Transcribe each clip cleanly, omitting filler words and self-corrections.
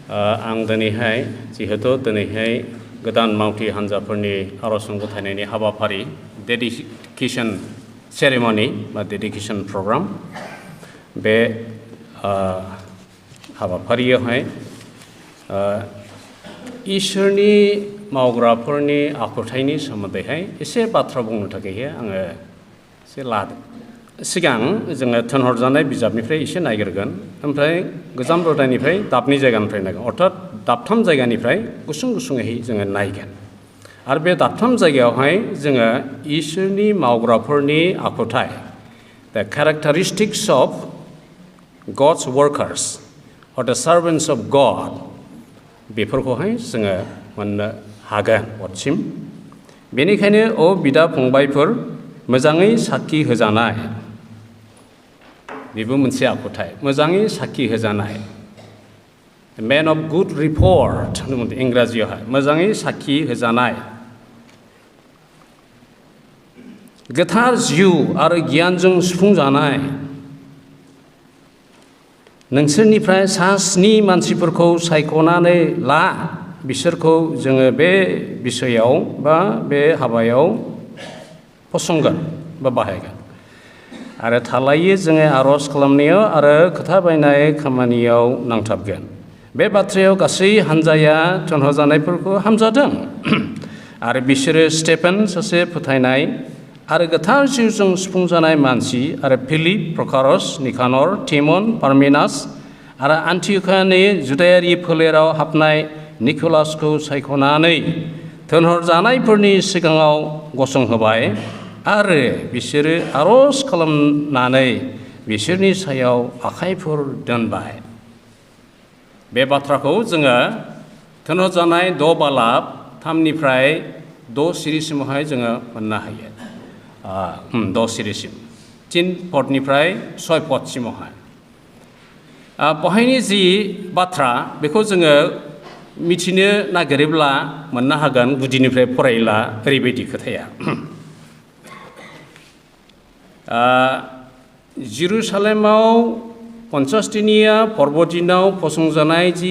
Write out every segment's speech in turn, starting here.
आं दिनैहाय जिहेतु दिनैहाय गोदान मावथि हान्जाफोरनि आर'ज गथायनायनि हाबाफारि डेडिकेसन सेरेमनि बा डेडिकेसन प्रग्राम बे हाबाफारियावहाय इसोरनि मावग्राफोरनि आखुथायनि सोमोन्दैहाय एसे बाथ्रा बुंनो थाखाय आङो एसे लादों। सिगां जोङो थिनहरजानाय बिजाबनिफ्राय एसे नायग्रोगोन, ओमफ्राय गोजाम रदायनिफ्राय दाबनै जायगानिफ्राय नायगोन, अर्थात दाबथाम जायगानिफ्राय गुसुं गुसुङै जोङो नायगोन। आरो बे दाबथाम जायगायावहाय जोङो इसोरनि मावग्राफोरनि आखुथाय, the characteristics of God's workers or the servants of God, बेफोरखौहाय जोङो मोननो हागोन अदसिम। बेनिखायनो बिदा फंबायफोर, मोजाङै साखि होजानाय, बेबो मोनसे आखुथाय, मोजाङै साखि होजानाय, man of good report होनोमोन इंराजियावहाय, मोजाङै साखि होजानाय, गोथार जिउ आरो गियानजों सुफुंजानाय, नोंसोरनिफ्राय सा स्नि मानसिफोरखौ सायख'नानै ला, बिसोरखौ जोङो बे बिसयाव बा बे हाबायाव फसंगोन बा बाहायगोन। आरो थालायो जोङो आर'ज खालामनायाव आरो खोथा बायनाय खामानियाव नांथाबगोन। बे बाथ्रायाव गासै हान्जाया थिनहरजानायफोरखौ हामजादों। आरो बिसोरो स्टेफेन, सासे फोथायनाय आरो गोथार जिउजों सुफुंजानाय मानसि, आरो फिलिप, प्रकारस, निकानर, टिमन, पार्मेनास आरो आन्टिय'खियानि जुदायारि फोलेराव हाबनाय निक'लासखौ सायख'नानै थिनहरजानायफोरनि सिगाङाव गसंहोबाय, आरो बिसोरो आर'ज खालामनानै बिसोरनि सायाव आखाइफोर दोनबाय। बे बाथ्राखौ जोङो थिनहरजानाय 6 बालाब 3निफ्राय 6 सिरिसिमावहाय जोङो मोननो हायो। 6 सिरिसिम 3 पदनिफ्राय 6 पदसिमावहाय। बेहायनि जि बाथ्रा बेखौ जोङो मिथिनो नागिरोब्ला मोननो हागोन, गुदिनिफ्राय फरायब्ला ओरैबायदि खोथाया। जेरुसालेमाव पन्सासथिनिया पर्बदिनाव फसंजानाय जि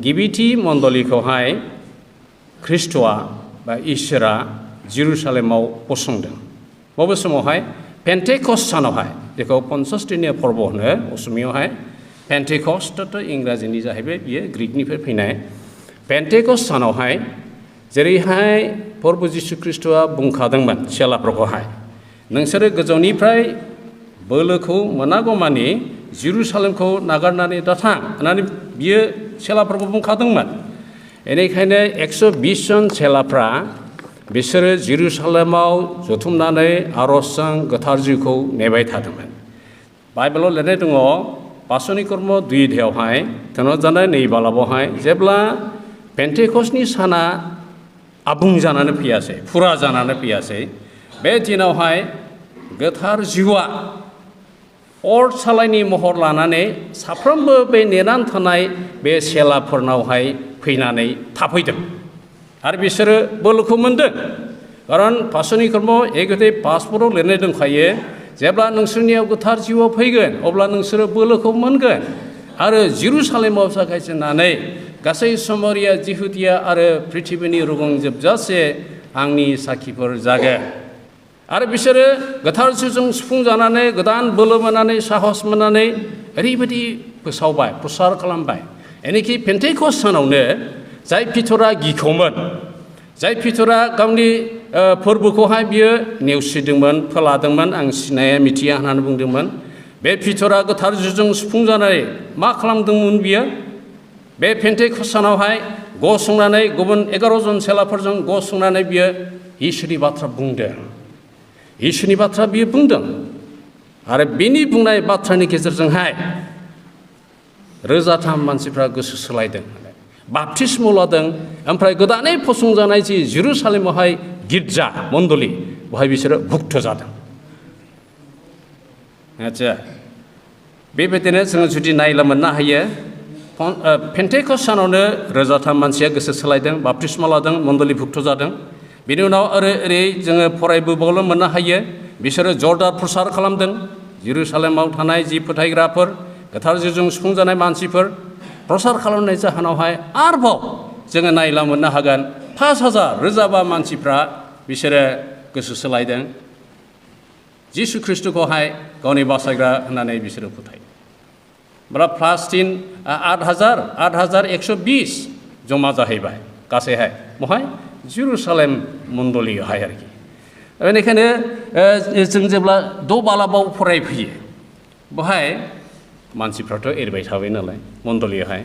गिबिथि मण्डलिखौहाय ख्रिस्ट'आ बा इसोरा जेरुसालेमाव फसंदों। बबे समावहाय? पेन्टेकस्ट सानावहाय, जेखौ पन्सासथिनिया पर्ब होनो असमियावहाय। पेन्टेकस्ट इंराजिनि जाहैबाय, बियो ग्रिकनिफ्राय फैनाय। पेन्टेकस्ट सानावहाय जेरैहाय प्रभु जिसु ख्रिस्ट'आ बुंखादोंमोन चेलाफोरखौहाय, नोंसोरो गोजौनिफ्राय बोलोखौ मोनागौमानि जेरुसालेमखौ नागारनानै दाथां होननानै बियो चेलाफोरखौ बुंखादोंमोन। बेनिखायनो 120 जन चेलाफ्रा बिसोरो जेरुसालेमाव जथुमनानै आर'जजों गोथार जिउखौ नेबाय थादोंमोन। बाइबेलाव लिरनाय दङ, पासनि कर्म 2 थिनहरजानाय 2 बालाबावहाय, जेब्ला पेन्टेकस्टनि साना आबुं जानानै फैयासै, फुरा जानानै फैयासै, बे दिनावहाय गोथार जिउआ अर सालायनि महर लानानै साफ्रोमबो बे नेनानै थानाय बे चेलाफोरनावहाय फैनानै थाफैदों। आरो बिसोरो बोलोखौ मोनदों। खारन पासनि कर्म 1:5 लिरनाय दंखायो, जेब्ला नोंसोरनियाव गोथार जिउआव फैगोन अब्ला नोंसोरो बोलोखौ मोनगोन, आरो जेरुसालेमाव जागायजेननानै गासै समारिया, जिहुदिया आरो पृथिबीनि रुगुं जोबजासे आंनि साखिफोर जागोन। आरो बिसोरो गोथार जिउजों सुफुंजानानै गोदान बोलो मोननानै, साहस मोननानै ओरैबायदि फोसावबाय, प्रसार खालामबाय। एनेखि पेन्टेकस्ट सानावनो जाय पितरा गिखौमोन, जाय पितरा गावनि फोरबोखौहाय बियो नेवसिदोंमोन, फोलादोंमोन, आं सिनाया मिथिया होननानै बुंदोंमोन, बे पितरा गोथार जिउजों सुफुंजानानै मा खालामदोंमोन बियो? बे पेन्टेकस्ट सानावहाय गसंनानै गुबुन 11 जन चेलाफोरजों गसंनानै बियो इसोरनि बाथ्रा बुंदों। इसोरनि बाथ्रा बियो बुंदों। आरो बिनि बुंनाय बाथ्रानि गेजेरजोंहाय 1,000 मानसिफ्रा गोसो सोलायदों, बाप्तिस्म लादों, ओमफ्राय गोदानै फसंजानाय जि जेरुसालेमावहाय गिर्जा मण्डलि, बेवहाय बिसोरो भुक्त जादों। आच्छा, बेबायदिनो जोङो जुदि नायला मोननो हायो, पेन्टेकस्ट सानावनो 1,000 मानसिया गोसो सोलायदों, बाप्तिस्म लादों, मण्डलि भुक्त जादों। बिनि उनाव ओरै जोङो फरायबोबावनो मोननो हायो, बिसोरो जर्दान प्रसार खालामदों। जेरुसालेमाव थानाय जि फोथायग्राफोर, गोथार जिउजों सुफुंजानाय मानसिफोर प्रसार खालामनाय जाहोनावहाय आरोबाव जोङो नायला मोननो हागोन 5,000 रोजाबा मानसिफ्रा बिसोरो गोसो सोलायदों जिसु ख्रिस्टखौहाय गावनि बासायग्रा होननानै बिसोरो फोथायो होमब्ला प्लास 8,120 जमा जाहैबाय गासैहाय बहाय जेरुसालेम मण्डलियावहाय आरोखि बेनिखायनो जों जेब्ला 6 बालाबाव फरायफैयो बहाय मानसिफ्राथ' एरबाय थाबाय नालाय मण्डलियावहाय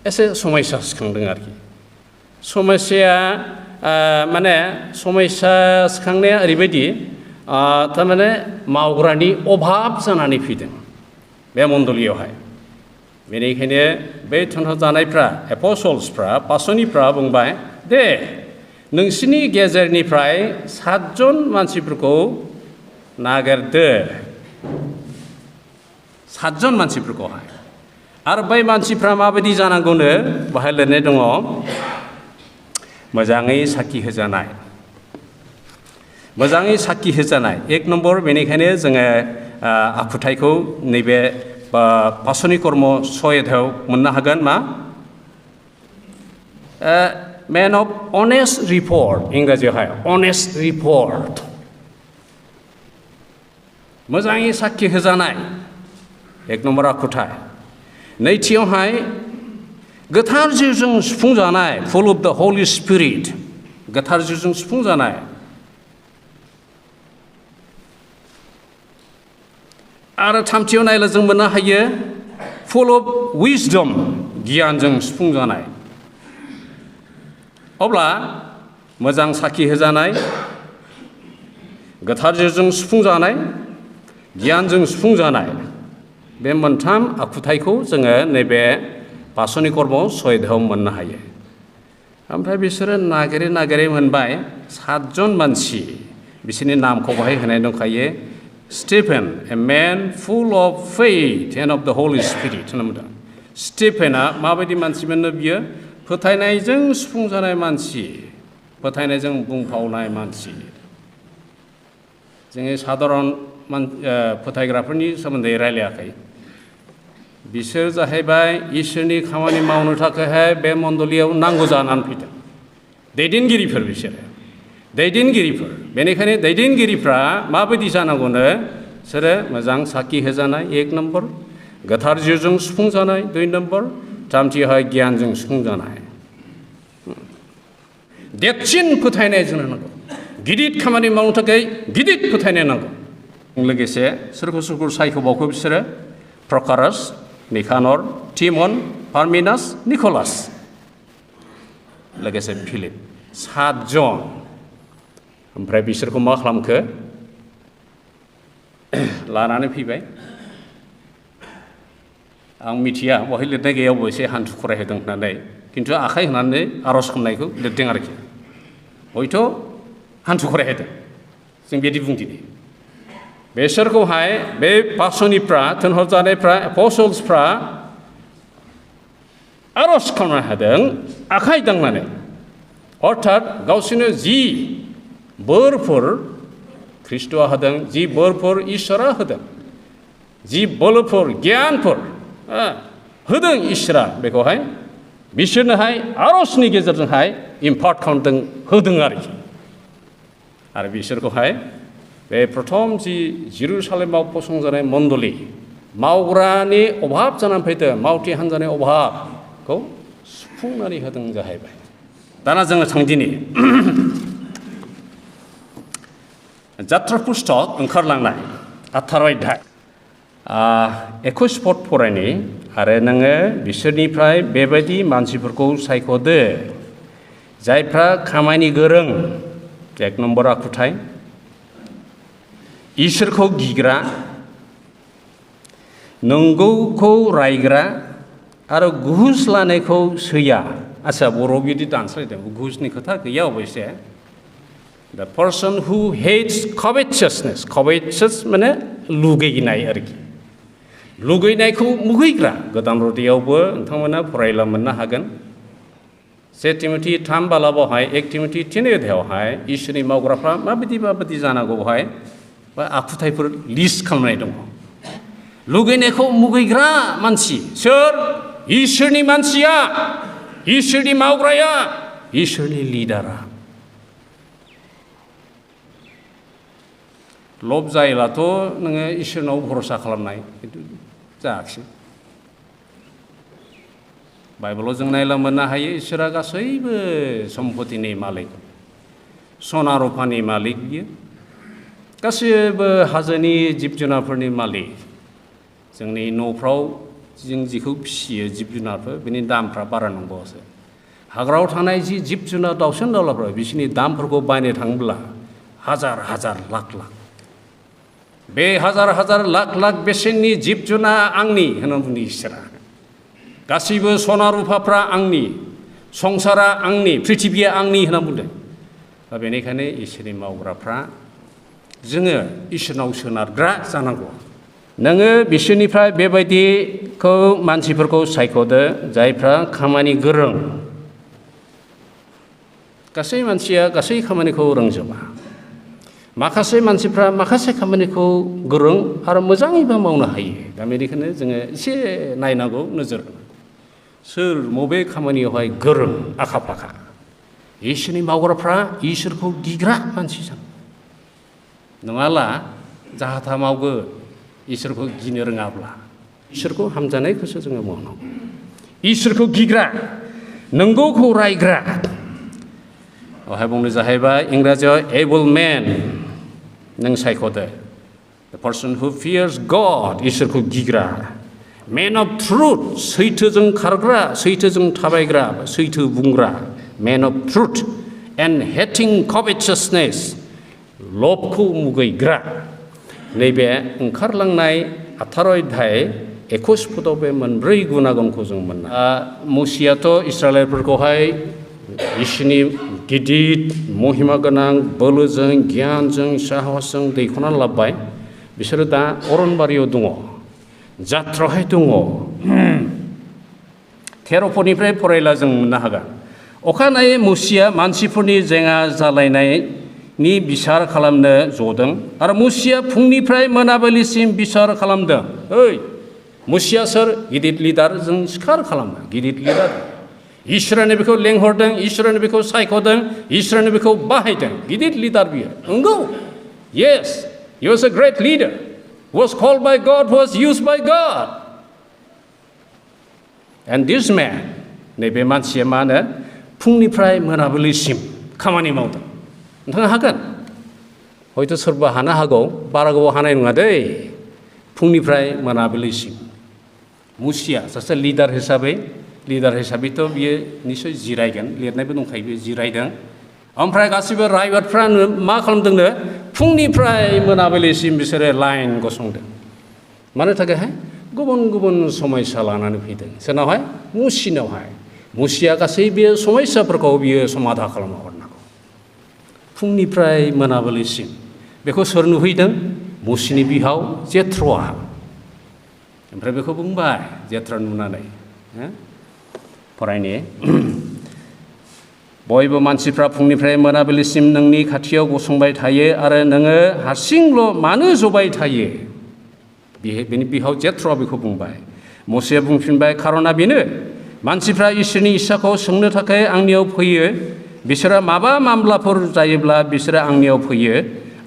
एसे समस्या सिखांदों आरोखि समस्या माने समस्या सिखांनाया ओरैबायदि थारमाने मावग्रानि अभाब जानानै फैदों बे मण्डलियावहाय बेनिखायनो बे थोनहरजानायफ्रा एप'स्टल्सफ्रा पासनिफ्रा बुंबाय दे नोंसिनि गेजेरनिफ्राय 7 जन मानसिफोरखौ नागिरदो 7 जन मानसिफोरखौहाय आरो बै मानसिफ्रा माबायदि जानांगौनो बाहाय लिरनाय दङ मोजाङै साखि होजानाय मोजाङै साखि होजानाय 1 नम्बर बेनिखायनो जोङो आखुथायखौ नैबे पासनि कर्म 6 मोननो हागोन मा man of honest report इंराजियावहाय honest report मोजाङै साखि होजानाय 1 नम्बर आखुथाय नैथियावहाय गोथार जिउजों सुफुंजानाय full of the Holy Spirit गोथार जिउजों सुफुंजानाय आरो थामथियाव नायला जों मोननो हायो full of wisdom गियानजों सुफुंजानाय अब्ला मोजां साखि होजानाय गोथार जिउजों सुफुंजानाय गियानजों सुफुंजानाय बे मोनथाम आखुथायखौ जोङो नैबे पासनि कर्म 6 मोननो हायो ओमफ्राय बिसोरो नागिरै मोनबाय 7 जन मानसि बिसोरनि नामखौ बाहाय होनाय दंखायो Stephen a man full of faith and of the Holy Spirit होनदों स्टिफेना माबायदि मानसिमोननो बियो फोथायनायजों सुफुंजानाय मानसि फोथायनायजों बुंफावनाय मानसि जोङो साधारन फोथायग्राफोरनि सोमोन्दै रायलायाखै बिसोर जाहैबाय इसोरनि खामानि मावनो थाखायहाय बे मण्डलियाव नांगौ जानानै फैदों दैदेनगिरिफोर बिसोरो दैदेनगिरिफोर बेनिखायनो दैदेनगिरिफ्रा माबायदि जानांगौनो बिसोरो मोजां साखि होजानाय 1 नम्बर गोथार जिउजों सुफुंजानाय 2 नम्बर थामथियावहाय गियानजों सुफुंजानाय देरसिन फोथायनाय जोंनो नांगौ गिदिर खामानि मावनो थाखाय गिदिर फोथायनाय नांगौ लोगोसे सोरखौ सायख'बावखो बिसोरो प्रकारास निकानर टिमन पारमिनास निकलास लोगोसे फिलिप 7 जन ओमफ्राय बिसोरखौ मा खालामखो लानानै फैबाय आं मिथिया बहाय लिरनाय गैयावबो एसे हान्थु खरायहोदों होननानै खिन्थु आखाइ होनानै आर'ज खालामनायखौ लिरदों आरोखि हयथ' हान्थु खरायहोदों जों बिदि बुंदिनि बेसोरखौहाय बे पासनिफ्रा थोनहरजानायफ्रा एप'स्टल्सफ्रा आर'ज खालामनो हादों आखाइ दांनानै अर्थात गावसोरनो जि बोरफोर ख्रिस्ट'आ होदों जि बोरफोर इसोरा होदों जि बोलोफोर गियानफोर होदों इसोरा बेखौहाय बिसोरनोहाय आर'जनि गेजेरजोंहाय इम्पार्ट खालामदों होदों आरोखि आरो बिसोरखौहाय बे प्रथम जि जेरुसालेमाव फसंजानाय मण्डलि मावग्रानि अभाब जानानै फैदों मावथि हान्जानि अभाबखौ सुफुंनानै होदों जाहैबाय दाना जोङो थांदिनि जात्रा पुस्तक ओंखारलांनाय 18 अध्याय 21 पद फरायनि आरो नोङो बिसोरनिफ्राय बेबायदि मानसिफोरखौ सायख'दो जायफ्रा खामानि गोरों 1 नम्बर आखुथाय इसोरखौ गिग्रा नंगौखौ रायग्रा आरो घुस लानायखौ सैया आच्छा बर'आव बिदि दानस्लायदों घुसनि खोथा गैया अबयसे the person who hates covetousness माने लुगैनाय आरोखि लुगैनायखौ मुगैग्रा गोदान रदियावबो नोंथांमोना फरायला मोननो हागोन 1 तिमथि 3 बालाबावहाय 1 तिमथि 3 अध्यायावहाय इसोरनि मावग्राफ्रा माबायदि जानांगौ बेवहाय बा आखुथायफोर लिस्ट खालामनाय दङ लुगैनायखौ मुगैग्रा मानसि सोर इसोरनि मानसिया इसोरनि मावग्राया इसोरनि लिडारा लब जायोब्लाथ' नोङो इसोरनाव भरसा खालामनाय खिन्थु जायाखिसै बाइबेलाव जों नायला मोननो हायो इसोरा गासैबो सम्पतिनि मालिक सना रुफानि मालिक बियो गासैबो हाजोनि जिब जुनारफोरनि मालिक जोंनि न'फ्राव जों जिखौ फिसियो जिब जुनारफोर बिनि दामफ्रा बारा नंबावासो हाग्रायाव थानाय जि जिब जुनार दाउसिन दाउलाफोर बिसोरनि दामफोरखौ बायनो थाङोब्ला हाजार हाजार लाख लाख बे हाजार हाजार लाख लाख बेसेननि जिब जुनार आंनि होनना बुंदों इसोरा गासैबो सना रुफाफ्रा आंनि संसारा आंनि पृथिबिया आंनि होनना बुंदों दा बेनिखायनो इसोरनि मावग्राफ्रा जोङो इसोरनाव सोनारग्रा जानांगौ नोङो बिसोरनिफ्राय बेबायदिखौ मानसिफोरखौ सायख'दो जायफ्रा खामानि गोरों गासै मानसिया गासै खामानिखौ रोंजोबा माखासे मानसिफ्रा माखासे खामानिखौ गोरों आरो मोजाङैबो मावनो हायो दा बेनिखायनो जोङो एसे नायनांगौ नोजोर सोर बबे खामानियावहाय गोरों आखा फाखा इसोरनि मावग्राफ्रा इसोरखौ गिग्रा मानसि जानो नङाब्ला जाहाथा मावगोन इसोरखौ गिनो रोङाब्ला इसोरखौ हामजानायखौसो जोङो मावनांगौ इसोरखौ गिग्रा नंगौखौ रायग्रा बेवहाय बुंनो जाहैबाय इंराजियाव एबल मेन नों सायख'दो the person who fears God इसोरखौ गिग्रा man of truth सैथोजों खारग्रा सैथोजों थाबायग्रा सैथो बुंग्रा man of truth and hating covetousness लबखौ मुगैग्रा नैबे ओंखारलांनाय 18 अध्याय 21 पदआव बे मोनब्रै गुनागनखौ जों मोननो मुसियाथ' इस्राएलफोरखौहाय इसोरनि गिदिर महिमा गोनां बोलोजों गियानजों साहसजों दैखोना लाबोबाय बिसोरो दा अरनबारियाव दङ जात्रावहाय दङ 13 पदनिफ्राय फरायला जों मोननो हागोन अखानायै मुसिया मानसिफोरनि जेंना जालायनायनि बिसार खालामनो जदों आरो मुसिया फुंनिफ्राय मोनाबिलिसिम बिसार खालामदों ओइ मुसिया सोर गिदिर लिडारजों सिखार खालामो गिदिर लिडार इसोरानो बेखौ लेंहरदों इसोरानो बेखौ सायख'दों इसोरानो बेखौ बाहायदों गिदिर लिडार बियो नंगौ yes he was a great leader was called by God was used by God and this man नैबे मानसिया मा होनो फुंनिफ्राय मोनाबिलिसिम खामानि मावदों नोंथाङा हागोन हयथ' सोरबा हानो हागौ बारा गोबाव हानाय नङा दै फुंनिफ्राय मोनाबिलिसिम मुसिया सासे लिडार हिसाबैथ' बियो निसय जिरायगोन लिरनायबो दंखायो बियो जिरायदों ओमफ्राय गासैबो रायबारफ्रा मा खालामदोंनो फुंनिफ्राय मोनाबिलिसिम बिसोरो लाइन गसंदों मानो थाखायहाय गुबुन गुबुन समयसा लानानै फैदों सोरनावहाय मुसिनावहाय मुसिया गासै बे समयसाफोरखौ बियो समाधा खालामना हरनांगौ फुंनिफ्राय मोनाबिलिसिम बेखौ सोर नुहैदों मुसिनि बिहाव जेथ्रआ ओमफ्राय बेखौ बुंबाय जेथ्र नुनानै फरायनि बयबो मानसिफ्रा फुंनिफ्राय मोनाबिलिसिम नोंनि खाथियाव गसंबाय थायो आरो नोङो हारसिंल' मानो जबाय थायो बेनि बिहाव जेथ्रआ बेखौ बुंबाय मोसेया बुंफिनबाय खारना बेनो मानसिफ्रा इसोरनि इस्साखौ सोंनो थाखाय आंनियाव फैयो बिसोरा माबा मामलाफोर जायोब्ला बिसोरो आंनियाव फैयो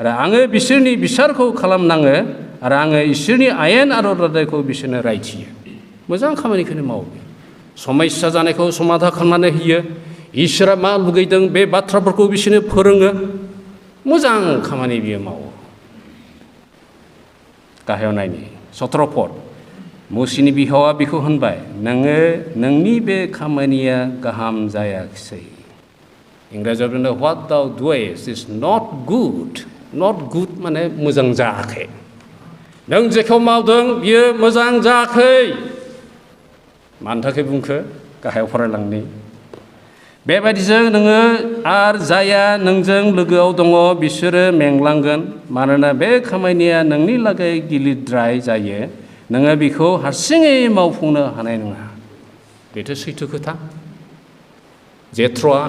आरो आङो बिसोरनि बिसारखौ खालामनाङो आरो आङो इसोरनि आयेन आरो रादायखौ बिसोरनो रायथियो मोजां खामानिखौनो मावो समस्या जानायखौ समाधा खालामनानै होयो इसोरा मा लुगैदों बे बाथ्राफोरखौ बिसोरनो फोरोङो मोजां खामानि बियो मावो गाहायाव नायनि 17 पद मुसिनि बिहावा बेखौ होनबाय नोङो नोंनि बे खामानिया गाहाम जायाखिसै इंराजियाव बुंदों what thou doest is not good माने मोजां जायाखै नों जेखौ मावदों बियो मोजां जायाखै मानि थाखाय बुंखो गाहायाव फरायलांनि बेबायदिजों नोङो आरो जाया नोंजों लोगोआव दङ बिसोरो मेंलांगोन मानोना बे खामानिया नोंनि लागै गिलिरद्राय जायो नोङो बेखौ हारसिङै मावफुंनो हानाय नङा बेथ' सैथो खोथा जेथ्रआ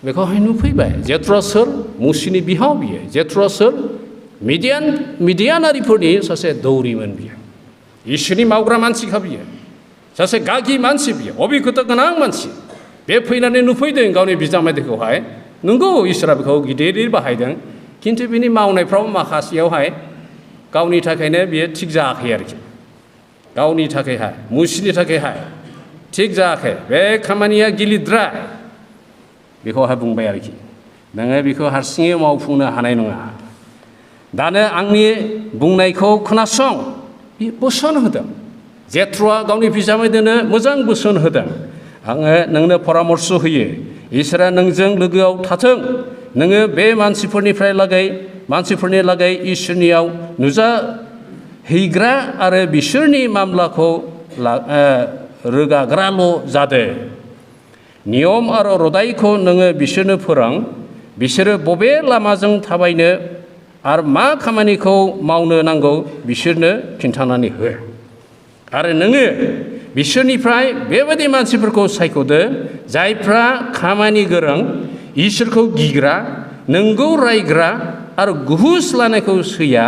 बेखौहाय नुफैबाय जेथ्रआ सोर मुसिनि बिहाव बियो जेथ्रआ सोर मिडियानारिफोरनि सासे दौरिमोन बियो इसोरनि मावग्रा मानसिखा बियो सासे गागि मानसि बियो अबिगथा गोनां मानसि बे फैनानै नुफैदों गावनि बिजामादैखौहाय नंगौ इसोरा बेखौ गिदिरै बाहायदों खिन्थु बिनि मावनायफ्राव माखासेयावहाय गावनि थाखायनो बियो थिग जायाखै आरोखि गावनि थाखायहाय मुसिनि थाखायहाय थिग जायाखै बे खामानिया गिलिरद्राय बेखौहाय बुंबाय आरोखि नोङो बेखौ हारसिङै मावफुंनो हानाय नङा दानो आंनि बुंनायखौ खोनासं बे बोसोन होदों जेथ्रआ गावनि बिजामादैनो मोजां बोसोन होदों आङो नोंनो परामर्श होयो इसोरा नोंजों लोगोआव थाथों नोङो बे मानसिफोरनि लागै इसोरनियाव नुजाहैग्रा आरो बिसोरनि मामलाखौ रोगाग्राल' जादो नियम आरो रदाइखौ नोङो बिसोरनो फोरों बिसोरो बबे लामाजों थाबायनो आरो मा खामानिखौ मावनो नांगौ बिसोरनो खिन्थानानै हो आरो नोङो बिसोरनिफ्राय बेबायदि मानसिफोरखौ सायख'दो जायफ्रा खामानि गोरों इसोरखौ गिग्रा नोंगौ रायग्रा आरो गुहुस लानायखौ सैया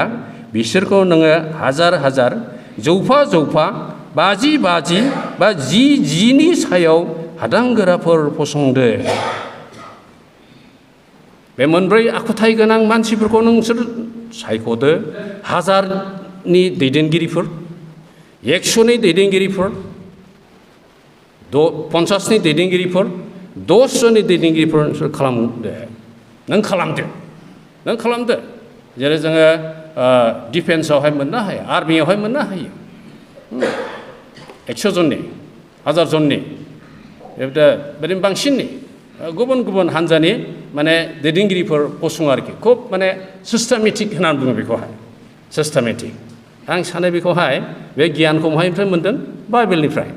बिसोरखौ नोङो हाजार हाजार जौफा जौफा 50 50 बा 10 10नि सायाव हादांगोराफोर फसंदो बे मोनब्रै आखुथाय गोनां मानसिफोरखौ नोंसोर सायख'दो 1000नि दैदेनगिरिफोर 100नि दैदेनगिरिफोर 50नि दैदेनगिरिफोर 10 नि दैदेनगिरिफोर नोंसोर खालामदो नों खालामदो जेरै जोङो डिफेन्सआवहाय मोननो हायो आर्मियावहाय मोननो हायो 100 जननि 1000 जननि बेबायदिनो बांसिननि गुबुन गुबुन हानजानि माने दैदेनगिरिफोर फसङो आरोखि खुब माने सिस्टेमेटिक होननानै बुङो बेखौहाय सिस्टेमेटिक आं सानो बेखौहाय बे गियानखौ बहानिफ्राय मोनदों बाइबेलनिफ्राय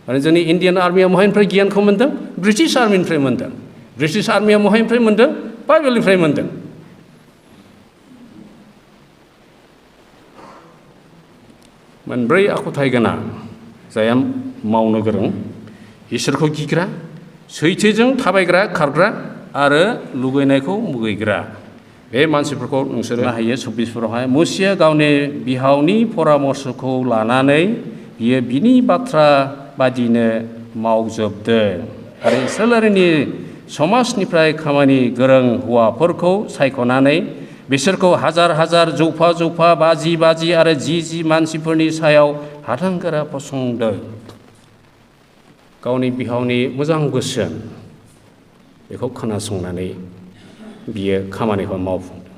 माने जोंनि इन्डियान आर्मिया बहानिफ्राय गियानखौ मोनदों ब्रिटिश आर्मिनिफ्राय मोनदों ब्रिटिश आर्मिया बहानिफ्राय मोनदों बाइबेलनिफ्राय मोनदों मोनब्रै आखुथाय गोनां जायहा मावनो गोरों इसोरखौ गिग्रा सैथोजों थाबायग्रा खारग्रा आरो लुगैनायखौ मुगैग्रा बे मानसिफोरखौ नोंसोरो हायो 26फोरावहाय मुसिया गावनि बिहावनि परामर्शखौ लानानै बियो बिनि बाथ्रा बादिनो मावजोबदों आरो इस्राएलारिनि समाजनिफ्राय खामानि गोरों हौवाफोरखौ सायख'नानै बिसोरखौ हाजार हाजार जौफा जौफा 50 50 आरो 10 10 मानसिफोरनि सायाव हादांगोरा फसंदों गावनि बिहावनि मोजां बोसोन बेखौ खोनासंनानै बियो खामानिखौ मावफुंदों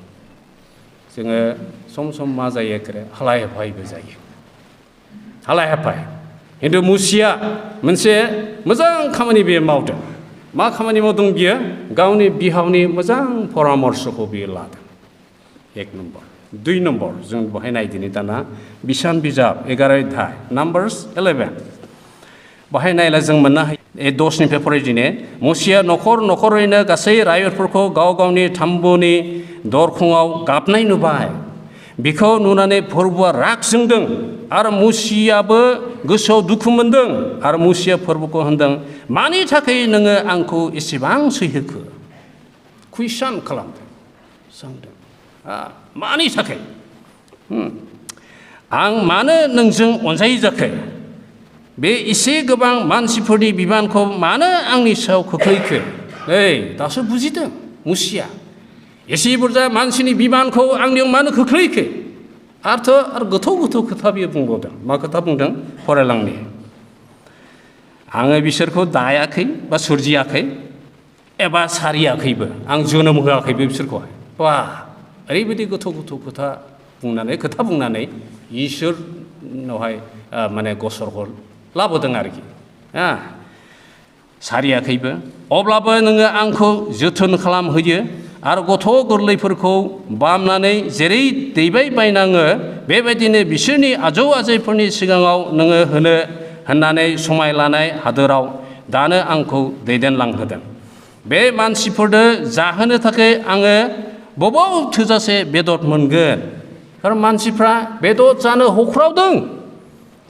जोङो सम सम मा जायो हालाय हाफायबो जायो हालाय हाफाय खिन्थु मुसिया मोनसे मोजां खामानि बियो मावदों मा खामानि मावदों बियो गावनि बिहावनि मोजां परामर्शखौ बियो लादों 1 नम्बर 2 नम्बर जों बेहाय नायदिनि दाना बिसान बिजाब 11 अध्याय नाम्बार्स 11 बाहाय नायला जों मोननो हायो 10निफ्राय फरायदिने मुसिया न'खर न'खरैनो गासै रायजोफोरखौ गाव गावनि थाम्बुनि दरखङाव गाबनाय नुबाय बिखौ नुनानै फोरबोआ राग जोंदों आरो मुसियाबो गोसोआव दुखु मोनदों आरो मुसिया फोरबोखौ होनदों मानि थाखाय नोङो आंखौ एसेबां सैहोखो कुइसन खालामदों सोंदों मानि थाखाय आं मानो नोंजों अनजायै जाखो बे एसे गोबां मानसिफोरनि बिबानखौ मानो आंनि सायाव खोख्लैखो दासो बुजिदों मुसिया एसे बुरजा मानसिनि बिबानखौ आंनियाव मानो खोख्लैखो आरो गोथौ गोथौ खोथा बियो बुंबावदों मा खोथा बुंदों फरायलांनि आङो बिसोरखौ दायाखै बा सोरजियाखै एबा सारियाखैबो आं जोनोम होआखैबो बिसोरखौहाय ओरैबायदि गोथौ गोथौ खोथा बुंनानै इसोरनावहाय माने गसरखौ लाबोदों आरोखि सारियाखैबो अब्लाबो नोङो आंखौ जोथोन खालामहोयो आरो गथ' गोरलैफोरखौ बामनानै जेरै दैबाय बायनाङो बेबायदिनो बिसोरनि आजौ आजैफोरनि सिगाङाव नोङो होनो होननानै समाय लानाय हादोराव दानो आंखौ दैदेनलांहोदों बे मानसिफोरनो जाहोनो थाखाय आङो बबाव थोजासे बेदर मोनगोन खारन मानसिफ्रा बेदर जानो होख्रावदों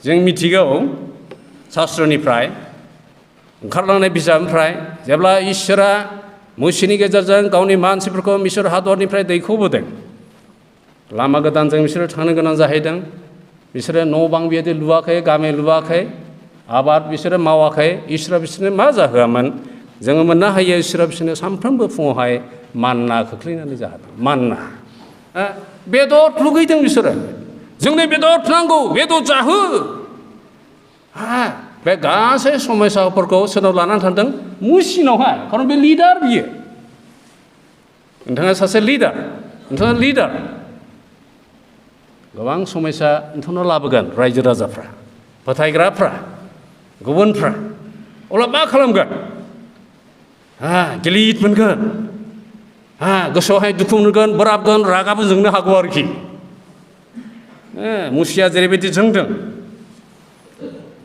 जों मिथिगौ शास्त्रनिफ्राय ओंखारलांनाय बिजाबनिफ्राय जेब्ला इसोरा मुसिनि गेजेरजों गावनि मानसिफोरखौ मिसर हादरनिफ्राय दैखोबोदों लामा गोदानजों बिसोरो थांनो गोनां जाहैदों बिसोरो न' बां बेबायदि लुवाखै, गामि लुवाखै, आबाद बिसोरो मावाखै। इसोरा बिसोरनो मा जाहोआमोन? जोङो मोननो हायो इसोरा बिसोरनो सानफ्रोमबो फुङावहाय मानना खोख्लैनानै जाहोदों। मानना बेदर लुगैदों बिसोरो। जोंनो बेदर नांगौ, बेदर जाहो। बे गासै समयसाफोरखौ सोरनाव लानानै थांदों? मुसिनावहाय। खारन बे लिडार बियो। नोंथाङा सासे लिडार, नोंथाङा लिडार। गोबां समयसा नोंथांनाव लाबोगोन रायजो राजाफ्रा, फोथायग्राफ्रा, गुबुनफ्रा। अब्ला मा खालामगोन? गिलिद मोनगोन, गोसोआवहाय दुखु मोनगोन, बोराबगोन, रागाबो जोंनो हागौ आरोखि। मुसिया जेरैबायदि जोंदों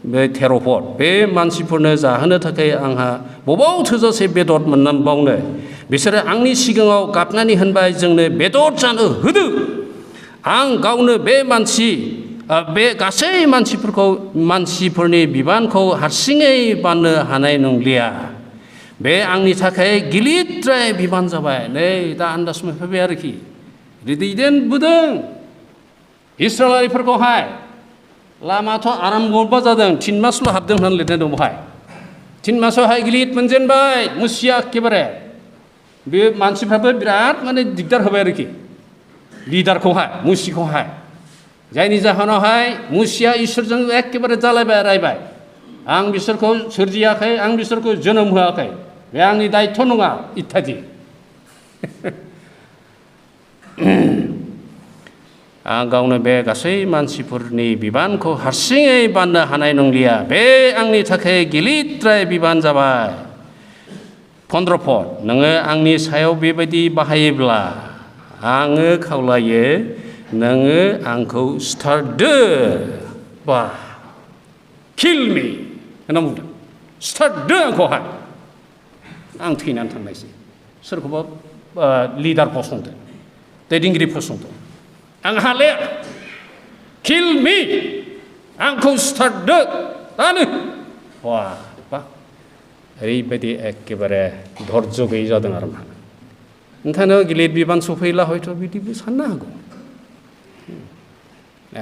बे थेर'फद, बे मानसिफोरनो जाहोनो थाखाय आंहा बबाव थोजासे बेदर मोननांबावनो? बिसोरो आंनि सिगाङाव गाबनानै होनबाय, जोंनो बेदर जानो होदो। आं गावनो बे गासै मानसिफोरनि बिबानखौ हारसिङै बाननो हानाय नंलिया। बे आंनि थाखाय गिलिरद्राय बिबान जाबाय। नै दा आन्दाज मोनफैबाय आरोखि। दैदेनबोदों इस्राएलारिफोरखौहाय। लामाथ' आराम गरबा जादों, 3 मासल' हाबदों होननानै लिरनाय दं बेवहाय। 3 मासावहाय गिलिद मोनजेनबाय मुसिया एखेबारे। बे मानसिफ्राबो बिराद दिगदार होबाय आरोखि लिडारखौहाय, मुसिखौहाय। जायनि जाहोनावहाय मुसिया इसोरजों एखेबारे जालायबाय, रायबाय। आं बिसोरखौ सोरजियाखै, आं बिसोरखौ जोनोम होआखै, बे आंनि दायित्व नङा, इत्यादि। आं गावनो बे गासै मानसिफोरनि बिबानखौ हारसिङै बाननो हानाय नंलिया। बे आंनि थाखाय गिलिरद्राय बिबान जाबाय। 15 पद, नोङो आंनि सायाव बेबायदि बाहायोब्ला आङो खावलायो नोङो आंखौ सिथारदो। बा किल मी होनना बुंदों। सिथारदो आंखौहाय। आं थैनानै थांनायसै। सोरखौबा लिडार फसंदो, दैदेनगिरि फसंदो। आं हाले, किल मी, आंखौ सिथारदो दानो। बा ओरैबायदि एखेबारे धर्ज गैयै जादों आरो मा। नोंथांनाव गिलिर बिबान सफैला हयथ' बिदिबो साननो हागौ।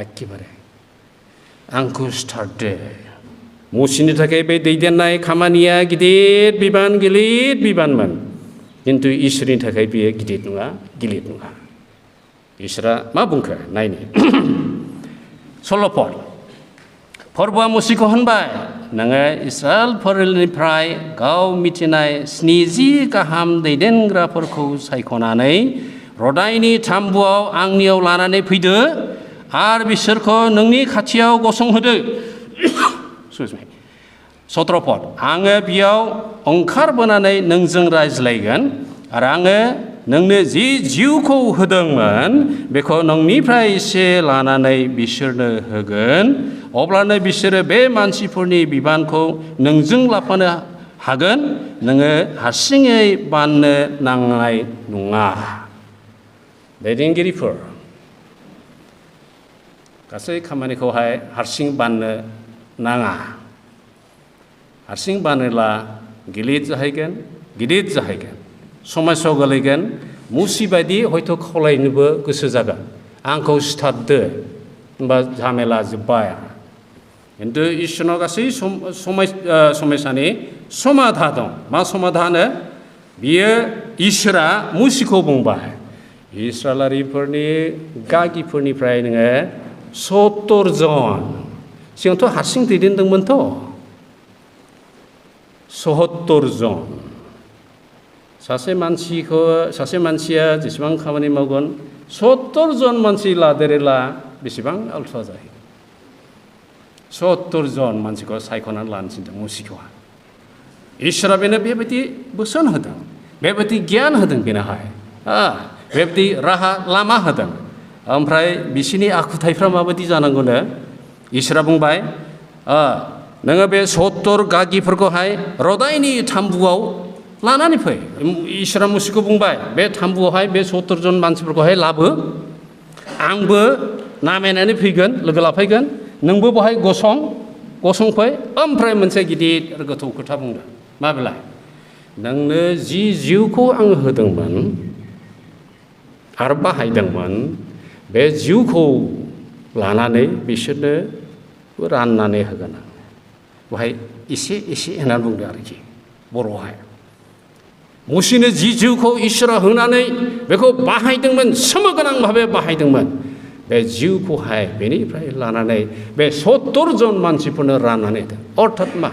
एखेबारे आंखौ सिथारदो। मुसिनो थाखाय बे दैदेननाय खामानिया गिलिर बिबानमोन। खिन्थु इसोरनि थाखाय बेयो गिलिर नङा। इसोरा मा बुंखो नायनो। 16 पद, फोरबोआ मुसिखौ होनबाय, नोङो इस्राएलफोरनिफ्राय गाव मिथिनाय 70 गाहाम दैदेनग्राफोरखौ सायख'नानै रदाइनि थाम्बुआव आंनियाव लानानै फैदो आरो बिसोरखौ नोंनि खाथियाव गसंहोदो। 17 पद, आङो बियाव ओंखारबोनानै नोंजों रायज्लायगोन आरो आङो नोंनो जि जिउखौ होदोंमोन बेखौ नोंनिफ्राय एसे लानानै बिसोरनो होगोन। अब्लानो बिसोरो बे मानसिफोरनि बिबानखौ नोंजों लाफानो हागोन। नोङो हारसिङै बाननो नांनाय नङा। दैदेनगिरिफोर गासै खामानिखौहाय हारसिं बाननो नाङा। हारसिं बानोब्ला गिलिर जाहैगोन, समाजाव गोलैगोन। मुसिबायदि हयथ' खावलायनोबो गोसो जागोन, आंखौ सिथारदो, होनबा झामेला जोब्बाय। खिन्थु इसोरनाव गासै समयसानि समाधा दं। मा समाधानो? बियो इसोरा मुसिखौ बुंबाय, इस्राएलारिफोरनि गागिफोरनिफ्राय नोङो 70 जन, सिगांथ' हारसिं दैदेनदोंमोनथ', 70 जन। सासे मानसिया जेसेबां खामानि मावगोन 70 जन मानसि लादेरोला बेसेबां आल्थुवा जायो। 70 जन मानसिखौ सायख'नानै लानो थिनदों मुसिखौहाय। इसोरा बेनो बेबायदि बोसोन होदों, बेबायदि गियान होदों बेनोहाय, बेबायदि राहा लामा होदों। ओमफ्राय बिसिनि आखुथायफ्रा माबायदि जानांगौनो? इसोरा बुंबाय, नोङो बे 70 गागिफोरखौहाय रदाइनि थाम्बुआव लानानै फै। इसोरा मुसिखौ बुंबाय, बे थाम्बुआवहाय बे 70 जन मानसिफोरखौहाय लाबो। आंबो नामायनानै फैगोन, लोगो लाफैगोन। नोंबो बहाय गसंफै। ओमफ्राय मोनसे गिदिर गोथौ खोथा बुंदों। मा बेलाय? नोंनो जि जिउखौ आं होदोंमोन आरो बाहायदोंमोन, बे जिउखौ लानानै बिसोरनो राननानै होगोन आं बेवहाय एसे एसे होननानै बुंदों आरोखि बर'आवहाय मुसिनो जि जिउखौ इसोरा होनानै बेखौ बाहायदोंमोन सोमोगोनां भाबै बाहायदोंमोन बे जिउखौहाय बेनिफ्राय लानानै बे 70 जन मानसिफोरनो राननानै होदों अर्थात मा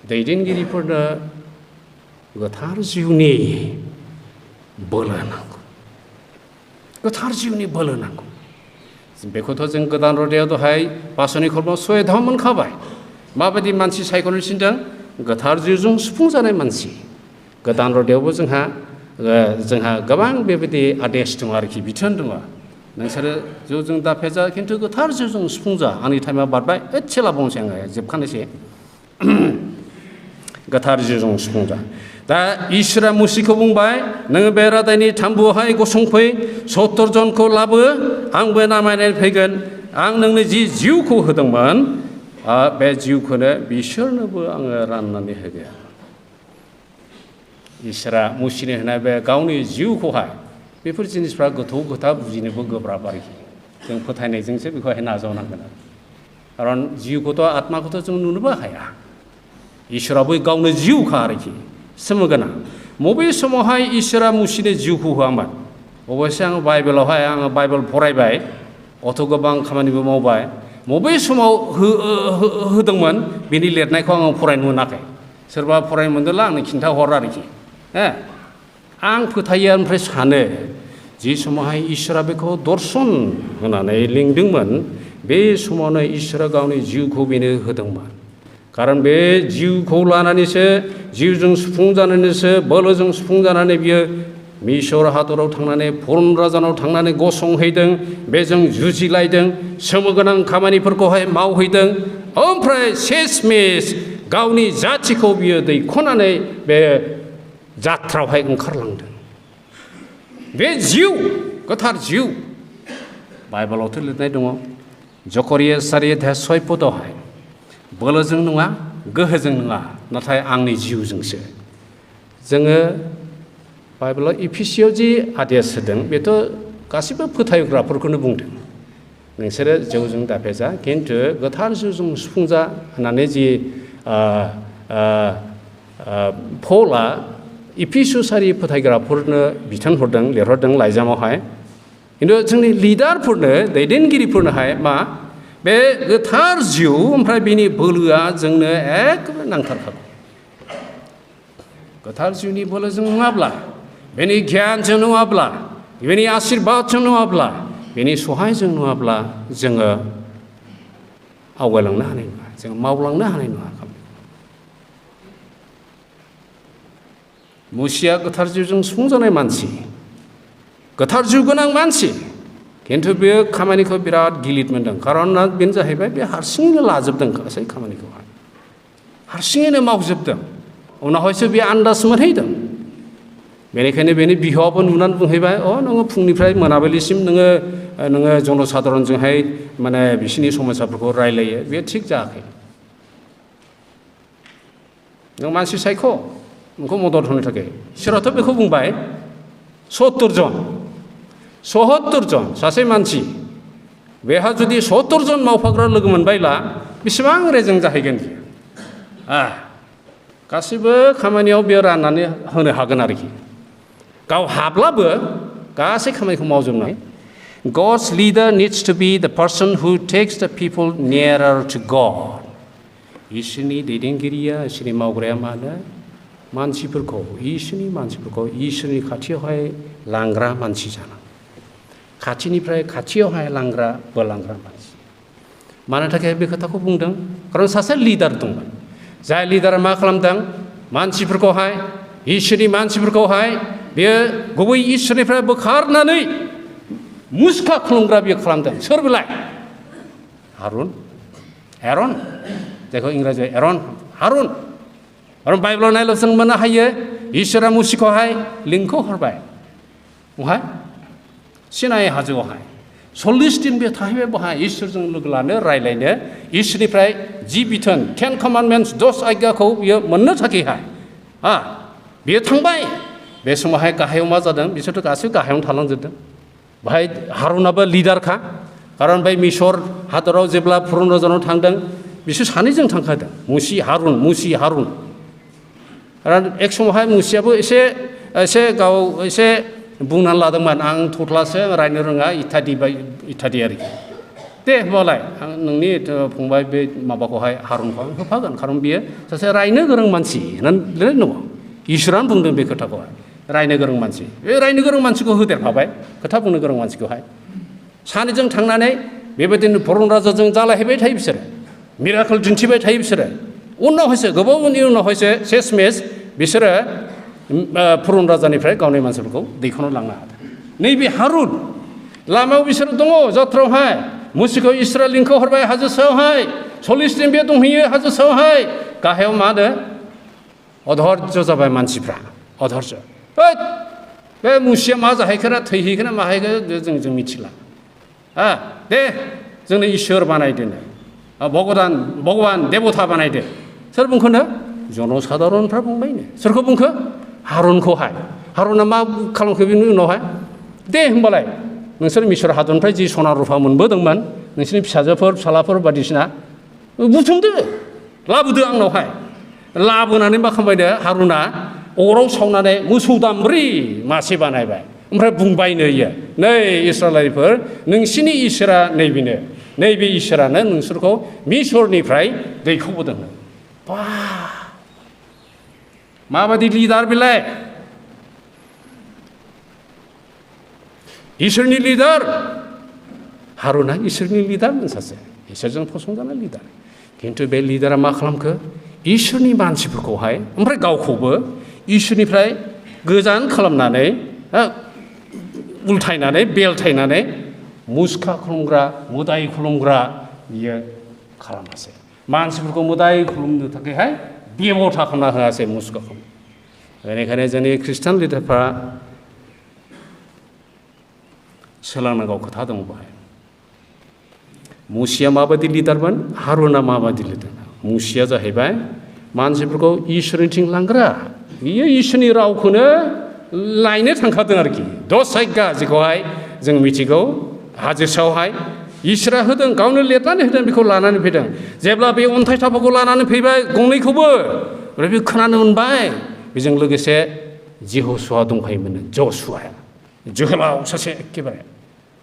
दैदेनगिरिफोरनो गोथार जिउनि बोलो नांगौ गोथार जिउनि बोलो नांगौ बेखौथ' जों गोदान रदायाव दहाय बासनि खर्मआव सयधाव मोनखाबाय माबायदि मानसि सायख'नो थिनदों गोथार जिउजों सुफुंजानाय मानसि गोदान रदायावबो जोंहा गोबां बेबायदि आदेश दङ आरोखि बिथोन दङ नोंसोरो जिउजों दाफेजा खिन्थु गोथार जिउजों सुफुंजा आंनि टाइमा बारबाय एसेला बुंसै आङो जोबखानोसै गोथार जिउजों सुफुंजा दा इसोरा मुसिखौ बुंबाय नोङो बे रादायनि थाम्बुआवहाय गसंफै 70 जनखौ लाबो आंबो नामायनानै फैगोन आं नोंनो जि जिउखौ होदोंमोन बे जिउखौनो बिसोरनोबो आङो राननानै होगोन इसोरा मुसिनो होनाय बे गावनि जिउखौहाय बेफोर जिनिसफ्रा गोथौ खोथा बुजिनोबो गोब्राब आरोखि जों फोथायनायजोंसो बेखौहाय नाजावनांगोन खारन जिउखौथ' आत्माखौथ' जों नुनोबो हाया इसोराबो गावनो जिउखा आरोखि सोमोगोनां बबे समावहाय इसोरा मुसिनो जिउखौ होआमोन अबयसे आङो बाइबेलावहाय आङो बाइबेल फरायबाय अथ' गोबां खामानिबो मावबाय बबे समाव होदोंमोन बेनि लिरनायखौ आङो फरायनो मोनाखै सोरबा फरायनो मोनदोंला आंनो खिन्थाहर आरोखि आं फोथायो ओमफ्राय सानो जि समावहाय इसोरा बेखौ दर्शन होनानै लिंदोंमोन बे समावनो इसोरा गावनि जिउखौ बेनो होदोंमोन खारन बे जिउखौ लानानैसो जिउजों सुफुंजानानैसो बोलोजों सुफुंजानानै बियो मिसर हादराव थांनानै फरन राजानाव थांनानै गसंहैदों बेजों जुजिलायदों सोमोगोनां खामानिफोरखौहाय मावहैदों ओमफ्राय शेषमेश गावनि जाथिखौ बियो दैख'नानै बे जात्रायावहाय ओंखारलांदों बे जिउ गोथार जिउ बाइबेलावथ' लिरनाय दङ जकरिया 4:6 पदआवहाय बोलोजों नङा गोहोजों नङा नाथाय आंनि जिउजोंसो जोङो बाइबेलाव इफिसियाव जि आदेश होदों बेथ' गासिबो फोथायग्राफोरखौनो बुंदों नोंसोरो जौजों दाफेजा खिन्थु गोथार जिउजों सुफुंजा होननानै जि पौला इफिसियारि फोथायग्राफोरनो बिथोन हरदों लिरहरदों लाइजामावहाय खिन्थु जोंनि लिडारफोरनो दैदेनगिरिफोरनोहाय मा बे गोथार जिउ ओमफ्राय बिनि बोलोआ जोंनो एखेबारे नांथारखागौ गोथार जिउनि बोलोजों नङाब्ला बेनि गियानजों नङाब्ला बेनि आशीर्बादजों नङाब्ला बेनि सहायजों नङाब्ला जोङो आवगायलांनो हानाय नङा जों मावलांनो हानाय नङा मुसिया गोथार जिउजों सुफुंजानाय मानसि गोथार जिउ गोनां मानसि खिन्थु बे खामानिखौ बिराद गिलिद मोनदों खारना बेनो जाहैबाय बे हारसिङैनो लाजोबदों गासै खामानिखौहाय हारसिङैनो मावजोबदों उनावहायसो बे आन्दाज मोनहैदों बेनिखायनो बेनि बिहावाबो नुनानै बुंहैबाय नोङो फुंनिफ्राय मोनाबिलिसिम नोङो जनसाधारनजोंहाय माने बिसोरनि समस्याफोरखौ रायलायो बे थिग जायाखै नों मानसि सायख' नोंखौ मदद होनो थाखाय इसोराथ' बेखौ बुंबाय 70 जन सासे मानसि बेहा जुदि 70 जन मावफाग्रा लोगो मोनबायला बेसेबां रेजें जाहैगोन गासिबो खामानियाव बियो राननानै होनो हागोन आरोखि गाव हाब्लाबो गासै खामानिखौ मावजोबनाय God's leader needs to be the person who takes the people nearer to God इसोरनि दैदेनगिरिया इसोरनि मावग्राया मानो मानसिफोरखौ इसोरनि खाथियावहाय लांग्रा मानसि जानांगौ खाथिनिफ्राय खाथियावहाय लांग्रा बोलांग्रा मानसि मानो थाखाय बे खोथाखौ बुंदों खारन सासे लिडार दंमोन जाय लिडारा मा खालामदों मानसिफोरखौहाय इसोरनि मानसिफोरखौहाय बेयो गुबै इसोरनिफ्राय बोखारनानै मुसुखा खुलुमग्रा बियो खालामदों सोर बेलाय एरन जायखौ इंराजियाव हारुन आरो बाइबेलाव नायब्ला जों मोननो हायो इसोरा मुसिखौहाय लिंख'हरबाय बहाय सिनाइ हाजोआवहाय 40 दिन बे थाहैबाय बहाय इसोरजों लोगो लानो रायलायनो इसोरनिफ्राय जि बिथोन 10 कमान्डमेन्ट्स 10 आज्ञाखौ बियो मोननो थाखायहाय बियो थांबाय बे समावहाय गाहायाव मा जादों बिसोरथ' गासैबो गाहायावनो थालांजोबदों बाहाय हारुनाबो लिडारखा खारन बै मिसर हादराव जेब्ला पुरन राजानाव थांदों बिसोर सानैजों थांखादों मुसि हारुन आरो एक समावहाय मुसियाबो एसे गाव एसे बुंनानै लादोंमोन आं थथलासो रायनो रोङा इत्यादि आरोखि दे होमबालाय आं नोंनि फंबाय बे माबाखौहाय हारुनखौ आं होफागोन खारन बियो सासे रायनो गोरों मानसि होननानै दङ इसोरानो बुंदों बे खोथाखौहाय रायनो गोरों मानसि बे रायनो गोरों मानसिखौ होदेरफाबाय खोथा बुंनो गोरों मानसिखौहाय सानैजों थांनानै बेबायदिनो पुरन राजाजों जालायहैबाय थायो बिसोरो मिराकेल दिन्थिबाय थायो बिसोरो उनावहायसो गोबावनि उनावहायसो शेषमेश बिसोरो पुरन राजानिफ्राय गावनि मानसिफोरखौ दैखांना लांनो हादों नैबे हारुन लामायाव बिसोरो दङ जात्रायावहाय मुसिखौ इस्राएलिनखौ हरबाय हाजो सायावहाय 40 दिन बे दंहैयो हाजो सायावहाय गाहायाव मा होनो अधर्ज जाबाय मानसिफ्रा अधर्ज बे मुसिया मा जाहैखोना थैहैखोना माहैखो जों मिथिला दे जोंनो इसोर बानायदोनो भगवान देबता बानायदो सोर बुंखोनो जनसाधारनफ्रा बुंबायनो सोरखौ बुंखो हारुनखौहाय हारुना मा खालामखो बेनि उनावहाय दे होमबालाय नोंसोर मिसर हादरनिफ्राय जि सना रुफा मोनबोदोंमोन नोंसोरनि फिसाजोफोर फिसालाफोर बायदिसिना बुथुमदो लाबोदो आंनावहाय लाबोनानै मा खालामबायनो हारुना अराव सावनानै मोसौ दामब्रि मासे बानायबाय ओमफ्राय बुंबायनो इयो नै इस्राएलारिफोर नोंसिनि इसोरा नैबेनो नैबे इसोरानो नोंसोरखौ मिसरनिफ्राय दैखांबोदों बा माबायदि लिडार बेलाय इसोरनि लिडार हारुना इसोरनि लिडारमोन सासे इसोरजों फसंजानाय लिडार खिन्थु बे लिडारा मा खालामखो इसोरनि मानसिफोरखौहाय ओमफ्राय गावखौबो इसोरनिफ्राय गोजान खालामनानै उल्थायनानै बेलथायनानै मुसुखा खुलुमग्रा मोदाय खुलुमग्रा बियो खालामासै मानसिफोरखौ मोदाय खुलुमनो थाखायहाय बेब'था खालामना होआसै मुसुखाखौ बेनिखायनो जोंनि खृष्टान लिडारफ्रा सोलोंनांगौ खोथा दङ बाहाय मुसिया माबायदि लिडारमोन हारुना माबायदि लिडार मुसिया जाहैबाय मानसिफोरखौ इसोरनिथिं लांग्रा बियो इसोरनि रावखौनो लायनो थांखादों आरोखि दस जायगा जेखौहाय जों मिथिगौ हाजो सायावहाय इसोरा होदों गावनो लिरनानै होदों बेखौ लानानै फैदों जेब्ला बे अन्थाइ थाफाखौ लानानै फैबाय गंनैखौबो ओमफ्राय बे खोनानो मोनबाय बेजों लोगोसे जेह'सुआ दंफायोमोन ज'सुआया जोहोलाव सासे एखेबारे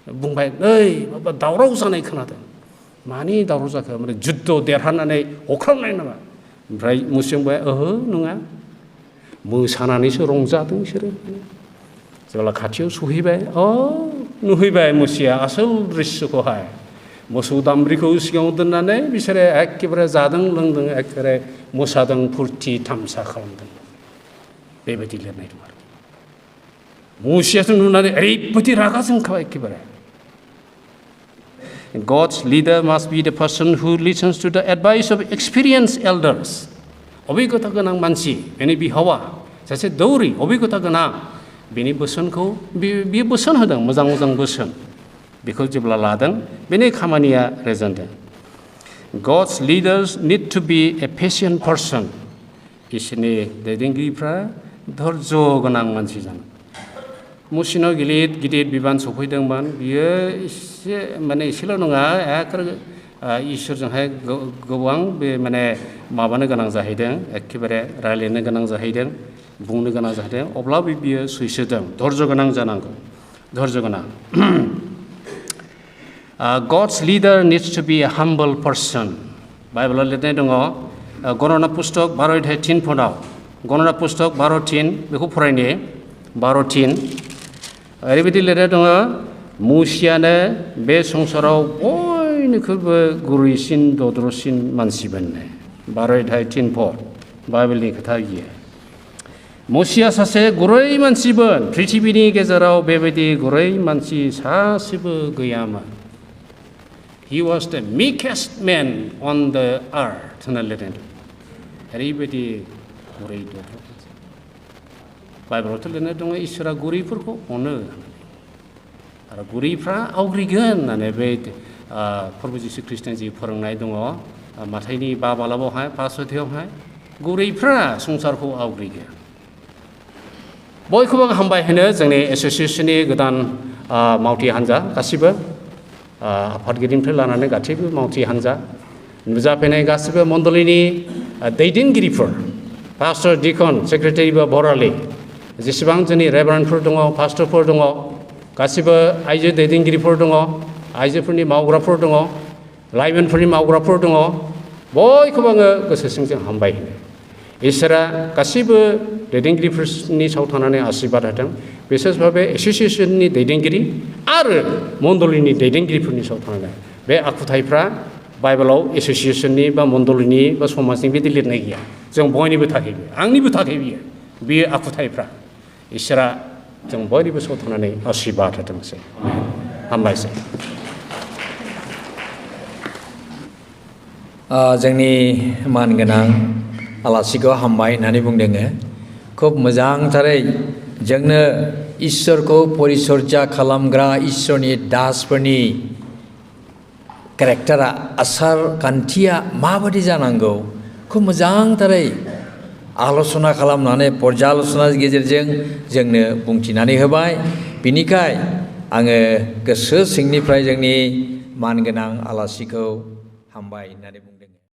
बुंबाय नै माबा दावराव जानाय खोनादों मानि दावराव जाखो माने जुद्ध देरहानानै होख्रावनाय नामा ओमफ्राय मुसिया बुंबाय ओहो नङा मोसानानैसो रंजादों बिसोरो जेब्ला खाथियाव सहैबाय नुहैबाय मुसिया आसोल दृश्यखौहाय मोसौ दामब्रिखौ सिगाङाव दोननानै बिसोरो एखेबारे जादों लोंदों एखेबारे मोसादों फुरथि थामसा खालामदों बेबायदि लिरनाय दं आरो मुसियाथ' नुनानै ओरैबायदि रागा जोंखाबाय एखेबारे God's leader must be the person who listens to the advice of experienced elders. अभिज्ञता गोनां मानसि बेनि बिहावा सासे दौरि अभिज्ञता गोनां बेनि बोसोनखौ बियो बोसोन होदों मोजां मोजां बोसोन बेखौ जेब्ला लादों बेनि खामानिया रेजेनदों God's leaders need to be a patient person. इसोरनि दैदेनगिरिफ्रा धैर्य गोनां मानसि जानो मुसिनाव गिदिर बिबान सफैदोंमोन बियो एसेल' नङा इसोरजोंहाय गोबां बे माने माबानो गोनां जाहैदों एखेबारे रायज्लायनो गोनां जाहैदों बुंनो गोनां जाहैदों अब्लाबो बियो सैसोदों धैर्य गोनां जानांगौ धैर्य गोनां God's leader needs to be a humble person. बाइबेलाव लिरनाय दङ गणना पुस्तक 12:3 फदाव गणना पुस्तक 12:3 बेखौ फरायनो 12:3 ओरैबायदि लिरनाय दङ मुसियानो बे संसाराव बयनिख्रुइबो गुरैसिन दद्रसिन मानसिमोननो 12:3 बाइबेलनि खोथा बियो मुसिया सासे गुरै मानसिमोन पृथिबिनि गेजेराव बेबायदि गुरै मानसि सासेबो गैयामोन He was the meekest man on the earth होनना लिरनाय दं ओरैबायदि गुरै दद्र बाइबेलावथ' लिरनाय दङ इसोरा गुरैफोरखौ अनो आरो गुरैफ्रा आवग्रिगोन होननानै बे प्रभु जिशु ख्रीष्टनि जि फोरोंनाय दङ माथाइनि 5 बालाबावहाय 5 अध्यायावहाय गुरैफ्रा संसारखौ आवग्रिगोन बयखौबो हामबाय होनो जोंनि एस'सिएशननि गोदान मावथि हान्जा गासिबो आफादगिरिनिफ्राय लानानै गासैबो मावथि हान्जा नुजाफैनाय गासैबो मण्डलिनि दैदेनगिरिफोर पास्टर डिकन सेक्रेटारि बा बरालि जेसेबां जोंनि रेभारेन्डफोर दङ पास्टरफोर दङ गासिबो आइजो दैदेनगिरिफोर दङ आइजोफोरनि मावग्राफोर दङ लाइमोनफोरनि मावग्राफोर दङ बयखौबो आङो गोसो सिंजों हामबाय होनो इसोरा गासैबो दैदेनगिरिफोरनि सायाव थानानै आशीर्बाद होदों बिसेसभाबे एस'सियेसननि दैदेनगिरि आरो मण्डलिनि दैदेनगिरिफोरनि सायाव थानानै बे आखुथायफ्रा बाइबेलाव एस'सियेसननि बा मण्डलिनि बा समाजनि बिदि लिरनाय गैया जों बयनिबो थाखाय आंनिबो थाखाय बियो आखुथायफ्रा इसोरा जों बयनिबो सायाव थानानै आशीर्बाद होथोंसै हामबायसै जोंनि मानगोनां आलासिखौ हामबाय होननानै बुंदों खुब मोजांथारै जोंनो इसोरखौ परिचर्या खालामग्रा इसोरनि दासफोरनि केरेक्टारा आसार खान्थिया माबायदि जानांगौ खुब मोजांथारै आल'सना खालामनानै पर्याल'सनानि गेजेरजों जोंनो बुंथिनानै होबाय बिनिखाय आङो गोसो सिंनिफ्राय जोंनि मानगोनां आलासिखौ हामबाय होननानै बुंदों